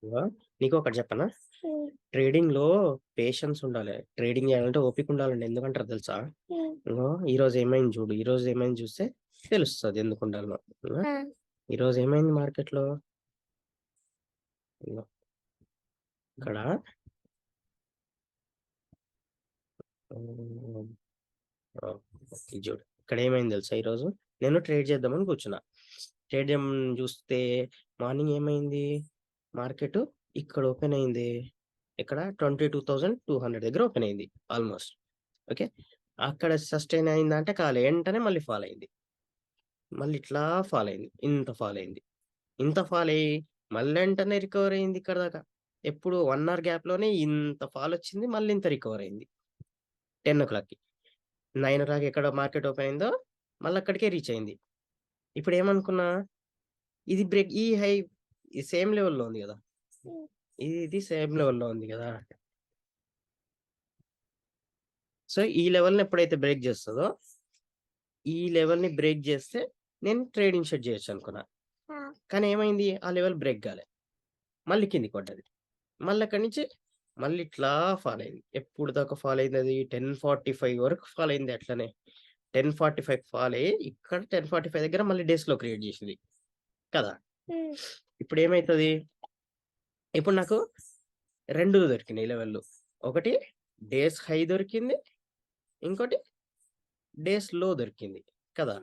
ఇగో నీకొకటి చెప్పనా? ట్రేడింగ్‌లో పేషెన్స్ ఉండాలి. ట్రేడింగ్ చేయాలంటే ఓపిక ఉండాలండి. ఎందుకంటారో తెలుసా? ఇగో ఈరోజు ఏమైంది చూడు. ఈరోజు ఏమైంది చూస్తే తెలుస్తది ఎందుకుండాలో. ఇగో ఆ! ఈరోజు ఏమైంది మార్కెట్‌లో? ఇగో ఇక్కడ హ్మ్. ఆ! ఇది చూడు. ఇక్కడ ఏమైంది తెలుసా ఈరోజు? నేను ట్రేడ్ చేద్దామని కూర్చున్నా. ట్రేడ్ చూస్తే మార్నింగ్ ఏమైంది? మార్కెట్ ఇక్కడ ఓపెన్ అయింది. ఇక్కడ 22,200 దగ్గర ఓపెన్ అయింది ఆల్‌మోస్ట్. ఓకే. అక్కడ సస్టైన్ అయిందా అంటే కాలే. ఎంటనే మళ్ళీ ఫాల్ అయింది. మళ్ళీ ఇట్లా ఫాల్ అయింది. ఇంత ఫాల్ అయింది. ఇంత ఫాల్ అయ్యి మళ్ళీ ఎంటనే రికవర్ అయింది ఇక్కడి దాకా. ఎప్పుడు 1 అవర్ గ్యాప్‌లోనే ఇంత ఫాల్ వచ్చింది. మళ్ళీ ఇంత రికవర్ అయింది. 10:00కి. 9:00 ఎక్కడ మార్కెట్ ఓపెన్ అయిందో మళ్ళీ అక్కడికే రీచ్ అయింది. ఇప్పుడేమనుకున్నా ఇది బ్రేక్ ఈ హై ఈ సేమ్ లెవెల్‌లో ఉంది గదా! హ్మ్. ఇది సేమ్ లెవెల్‌లో ఉంది గదా! సో, ఈ లెవెల్‌ని ఎప్పుడైతే బ్రేక్ జేస్తదో, ఈ లెవెల్‌ని బ్రేక్ జేస్తే నేను ట్రేడింగ్ షెడ్ జేయొచ్చనుకున్నా. ఆ! కానీ ఏమైంది? ఆ లెవెల్ బ్రేక్ గాలే. మళ్ళీ కిందకి పడ్డది. మళ్ళీ అక్కడి నుంచి మళ్ళీ ఇట్లా ఫాల్ అయింది. ఎప్పుడు దాకా ఫాల్ అయిందది? 10:45 వరకు ఫాల్ అయింది అట్లనే. 10:45 ఫాల్ అయ్యి ఇక్కడ 10:45 దగ్గర మళ్ళీ డేస్‌లో క్రియేట్ జేసింది. కదా! హ్మ్. ఇప్పుడేమైతది? ఇప్పుడు నాకు 2 దొరికినాయి లెవెల్‌లు. ఒకటి డేస్ హై దొరికింది. ఇంకోటి డేస్ లో దొరికింది. కదా!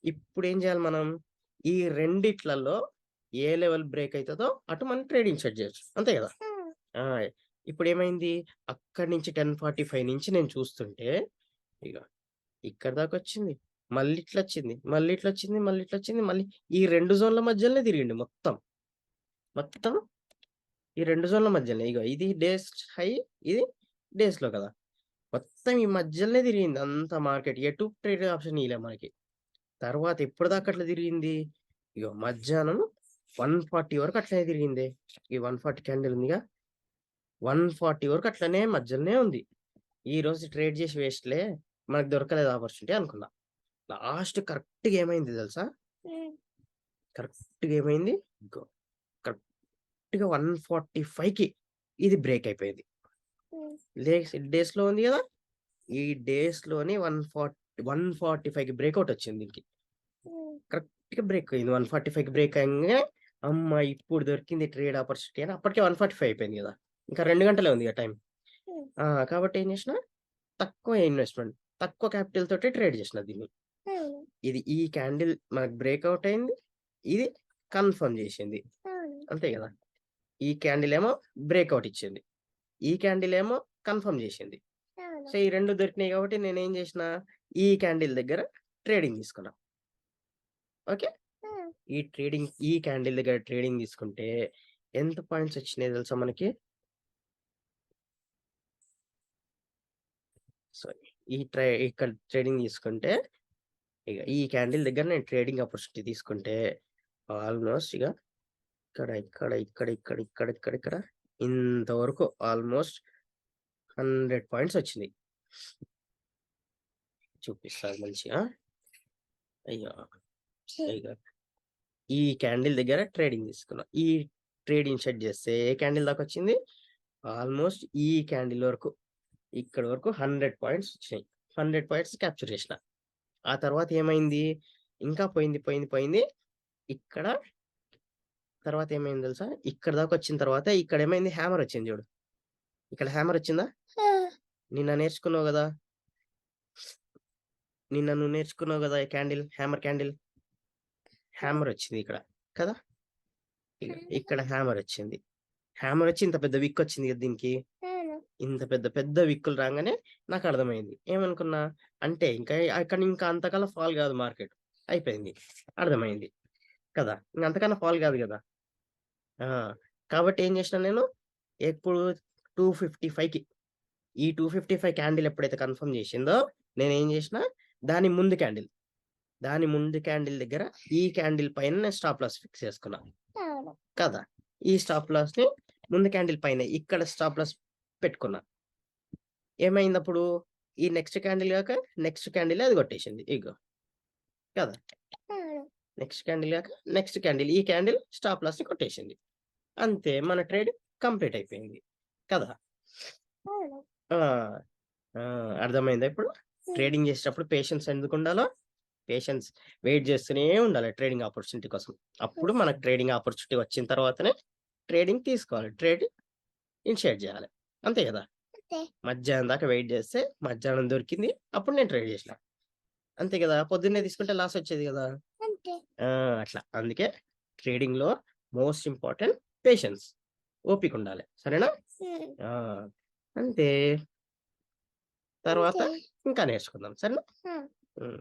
ఇప్పుడేం జేయాలి మనం? ఈ రెండిట్లలో ఏ లెవెల్ బ్రేక్ అయితదో అటు మనం ట్రేడింగ్ సెట్ జేయొచ్చు. అంతే గదా! హ్మ్. ఆ! ఇప్పుడేమైంది? అక్కడి నుంచి 10:45 నుంచి నేను చూస్తుంటే ఇగ ఇక్కడి దాకొచ్చింది. మళ్ళీ ఇట్లొచ్చింది. మళ్ళీ ఇట్లొచ్చింది. మళ్ళీ ఇట్లొచ్చింది. మళ్ళీ ఈ 2 జోన్‌ల మధ్యలనే తిరిగిండు మొత్తం. మొత్తం ఈ 2 జోన్‌ల మధ్యలనే. ఇగో ఇది డేస్ హై, ఇది డేస్‌లో కదా! మొత్తం ఈ మధ్యలనే తిరిగింది అంతా మార్కెట్. ఎటు ట్రేడ్ ఆప్షన్ ఇయలే మనకి. తర్వాత ఎప్పటిదాకా అట్లా తిరిగింది? ఇగో మధ్యాహ్నం 1:40 వరకు అట్లనే తిరిగిందే. ఈ 1:40 క్యాండిల్ ఉందిగా 1:40 వరకు అట్లనే మధ్యలనే ఉంది. ఈరోజు ట్రేడ్ చేసి వేస్ట్‌లే. మనకు దొరకలేదు ఆపర్చునిటీ అనుకున్నా. లాస్ట్ కరెక్ట్‌గా ఏమైంది తెలుసా? హ్మ్. కరెక్ట్‌గా ఏమైంది? ఇగో కరెక్ట్‌గా 1:45కి ఇది బ్రేక్ అయిపోయింది. హ్మ్. డేస్‌లో ఉంది గదా! ఈ డేస్‌లోని 145కి బ్రేకౌట్ వచ్చింది దీనికి. హ్మ్. కరెక్ట్‌గా బ్రేక్ అయింది. 145కి బ్రేక్ అయంగానే అమ్మ! ఇప్పుడు దొరికింది ట్రేడ్ ఆపర్చునిటీ అని అప్పటికే 145 అయిపోయింది గదా! ఇంకా 2 గంటలే ఉంది గదా టైం. హ్మ్. ఆ! కాబట్టి ఏం చేసినా తక్కువ ఇన్వెస్ట్‌మెంట్, తక్కువ క్యాపిటల్ తోటి ట్రేడ్ చేసిన దీన్ని. అవును. ఇది ఈ క్యాండిల్ మనకు బ్రేకౌట్ అయింది. ఇది కన్ఫర్మ్ చేసింది. అవును. అంతే గదా! ఈ క్యాండిల్ ఏమో బ్రేకౌట్ ఇచ్చింది. ఈ క్యాండిల్ ఏమో కన్ఫర్మ్ చేసింది. అవును. సో, ఈ 2 దొరికినాయి కాబట్టి నేనేం చేసినా ఈ క్యాండిల్ దగ్గర ట్రేడింగ్ తీసుకున్నా. ఓకే. హ్మ్. ఈ క్యాండిల్ దగ్గర ట్రేడింగ్ తీసుకుంటే ఎంత పాయింట్స్ వచ్చినాయో తెలుసా మనకి? సారీ. ఇక్కడ ట్రేడింగ్ తీసుకుంటే ఈ క్యాండిల్ దగ్గర నేను ట్రేడింగ్ ఆపర్చునిటీ తీసుకుంటే ఆల్‌మోస్ట్ ఇక్కడ ఇంతవరకు ఆల్‌మోస్ట్ 100 పాయింట్స్ వచ్చినాయి. చూపిస్తాను మంచిగా. అయ్యో! ఇగ ఈ క్యాండిల్ దగ్గర ట్రేడింగ్ తీసుకున్నా. ఈ ట్రేడింగ్ సెట్ చేస్తే ఏ క్యాండిల్ దాకొచ్చింది? ఆల్‌మోస్ట్ ఈ క్యాండిల్ వరకు ఇక్కడి వరకు 100 పాయింట్స్ వచ్చినాయి. 100 పాయింట్స్ క్యాప్చర్ చేసిన. ఆ తర్వాత ఏమైంది? ఇంకా పోయింది. ఇక్కడ తర్వాత ఏమైంది తెలుసా? ఇక్కడి దాకొచ్చిన తర్వాత ఇక్కడేమైంది హ్యామర్ వచ్చింది చూడు. ఇక్కడ హ్యామర్ వచ్చిందా? ఆ! నిన్న నేర్చుకున్నావు గదా! నిన్న నువ్వు నేర్చుకున్నావు గదా! ఈ హ్యామర్ క్యాండిల్. హ్యామర్ వచ్చింది ఇక్కడ. కదా! ఇక్కడ హ్యామర్ వచ్చింది. హ్యామర్ వచ్చి ఇంత పెద్ద విక్ వచ్చింది కదా దీనికి. అవును. ఇంత పెద్ద పెద్ద విక్కులు రాంగానే నాకర్థమైంది. ఏమనుకున్నా, అంటే ఇంకా అంతకన్నా ఫాల్ గాదు మార్కెట్. అయిపోయింది. అర్థమైంది. కదా! ఇంక అంతకన్నా ఫాల్ గాదు గదా! ఆ! కాబట్టి ఏం జేసినా నేను, ఎప్పుడు 255కి ఈ 255 క్యాండిల్ ఎప్పుడైతే కన్ఫర్మ్ జేసిందో, నేనేం జేసినా, దాని ముందు క్యాండిల్, దాని ముందు క్యాండిల్ దగ్గర ఈ క్యాండిల్ పైన నేను స్టాప్ లాస్ ఫిక్స్ చేసుకున్నా. అవును. కదా! ఈ స్టాప్ లాస్‌ని ముందు క్యాండిల్ పైనే ఇక్కడ స్టాప్ లాస్ పెట్టుకున్నా. ఏమైందప్పుడు? ఈ నెక్స్ట్ క్యాండిల్ గాక నెక్స్ట్ క్యాండిలే అది కొట్టేసింది. ఇగో కదా! అవును. నెక్స్ట్ క్యాండిల్ గాక నెక్స్ట్ క్యాండిల్. ఈ క్యాండిల్ స్టాప్ లాస్‌ని కొట్టేసింది. అంతే మన ట్రేడ్ కంప్లీట్ అయిపోయింది కదా! అవును. ఆ! ఆ! అర్థమైందా ఇప్పుడు? హ్మ్. ట్రేడింగ్ చేసేటప్పుడు పేషెన్స్ ఎందుకుండాలో? పేషెన్స్ వెయిట్ చేస్తూనే ఉండాలి ట్రేడింగ్ ఆపర్చునిటీ కోసం. అప్పుడు హ్మ్. మనకు ట్రేడింగ్ ఆపర్చునిటీ వచ్చిన తర్వాతనే ట్రేడింగ్ తీసుకోవాలి. ట్రేడ్ ఇనిషియేట్ చేయాలి. అంతే కదా! అంతే. మధ్యాహ్నం దాకా వెయిట్ చేస్తే మధ్యాహ్నం దొరికింది. అప్పుడు నేను ట్రేడ్ చేసిన. అంతే కదా! పొద్దున్నే తీసుకుంటే లాస్ వచ్చేది కదా! అంతే. ఆ! అట్లా. అందుకే ట్రేడింగ్‌లో మోస్ట్ ఇంపార్టెంట్ పేషెన్స్. ఓపికుండాలి. సరేనా? హ్మ్. ఆ! అంతే. తర్వాత అంతే. ఇంకా నేర్చుకుందాం. సరేనా? ఆ! హ్మ్.